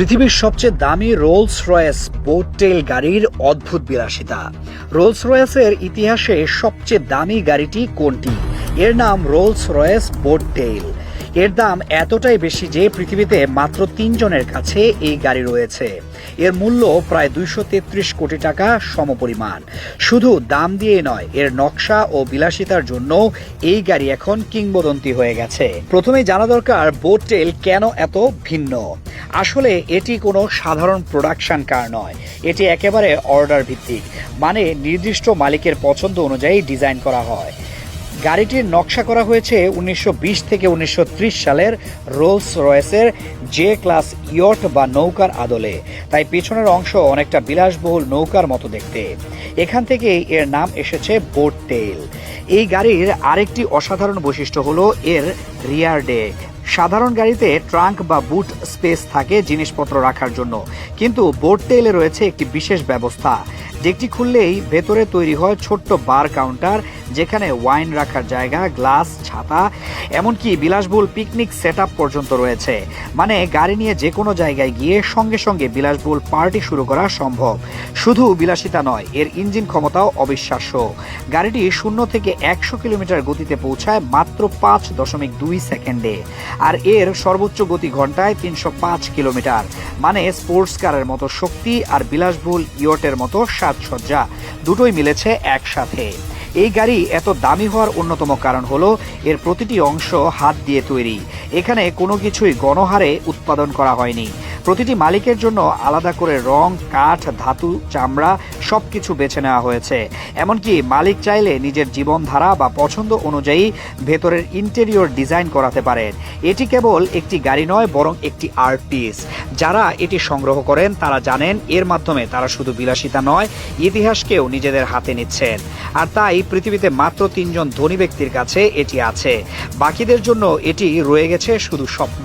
পৃথিবীর সবচেয়ে দামি রোলস রয়েস বোট টেইল গাড়ির অদ্ভুত বিলাসিতা। রোলস রয়েসের ইতিহাসে সবচেয়ে দামি গাড়িটি কোনটি? এর নাম রোলস রয়েস বোট টেইল। এর দাম এতটাই বেশি যে পৃথিবীতে মাত্র ৩ জনের কাছে এই গাড়ি রয়েছে। এর মূল্য প্রায় ২৩৩ কোটি টাকা সমপরিমাণ। শুধু দাম দিয়ে নয়, এর নকশা ও বিলাসিতার জন্য এই গাড়ি এখন কিংবদন্তি হয়ে গেছে। প্রথমেই জানা দরকার বোট টেইল কেন এত ভিন্ন। আসলে এটি কোনো সাধারণ প্রোডাকশন কার নয়, এটি একেবারে অর্ডার ভিত্তিক, মানে নির্দিষ্ট মালিকের পছন্দ অনুযায়ী ডিজাইন করা হয়। গাড়িটির নকশা করা হয়েছে ১৯২০ থেকে ১৯৩০ সালের রোলস রয়েসের জে ক্লাস ইয়ট বা নৌকার আদলে, তাই পেছনের অংশ অনেকটা বিলাসবহুল নৌকার মতো দেখতে। এখান থেকেই এর নাম এসেছে বোট টেইল। এই গাড়ির আরেকটি অসাধারণ বৈশিষ্ট্য হলো এর রিয়ার ডেক। সাধারণ গাড়িতে ট্রাঙ্ক বা বুট স্পেস থাকে জিনিসপত্র রাখার জন্য, কিন্তু বোট টেইলে রয়েছে একটি বিশেষ ব্যবস্থা। ডেকটি খুললেই ভেতরে তৈরি হয় ছোট্ট বার কাউন্টার, যেখানে ওয়াইন রাখার জায়গা, গ্লাস, ছাতা, এমনকি বিলাসবহুল পিকনিক সেটআপ পর্যন্ত রয়েছে। মানে গাড়ি নিয়ে যে কোনো জায়গায় গিয়ে সঙ্গে সঙ্গে বিলাসবহুল পার্টি শুরু করা সম্ভব। শুধু বিলাসিতা নয়, এর ইঞ্জিন ক্ষমতাও অবিশ্বাস্য। গাড়িটি 0 থেকে 100 কিলোমিটার গতিতে পৌঁছায় মাত্র 5.2 সেকেন্ডে, আর এর সর্বোচ্চ গতি ঘন্টায় 305 কিলোমিটার। মানে স্পোর্টস কারের মতো শক্তি আর বিলাসবহুল ইয়টের মতো সাজসজ্জা দুটোই মিলেছে একসাথে। এই গাড়ি এত দামি হওয়ার অন্যতম কারণ হলো এর প্রতিটি অংশ হাত দিয়ে তৈরি। এখানে কোনো কিছুই গণহারে উৎপাদন করা হয়নি। প্রতিটি মালিকের জন্য আলাদা করে রং, কাঠ, ধাতু, চামড়া সবকিছু বেছে নেওয়া হয়েছে। এমনকি মালিক চাইলে নিজের জীবনধারা বা পছন্দ অনুযায়ী ভেতরের ইন্টেরিয়র ডিজাইন করাতে পারেন। এটি কেবল একটি গাড়ি নয়, বরং একটি আর্ট পিস। যারা এটি সংগ্রহ করেন তারা জানেন এর মাধ্যমে তারা শুধু বিলাসিতা নয়, ইতিহাসকেও নিজেদের হাতে নিচ্ছেন। আর তাই পৃথিবীতে মাত্র ৩ জন ধনী ব্যক্তির কাছে এটি আছে। বাকিদের জন্য এটি রয়ে গেছে শুধু স্বপ্ন।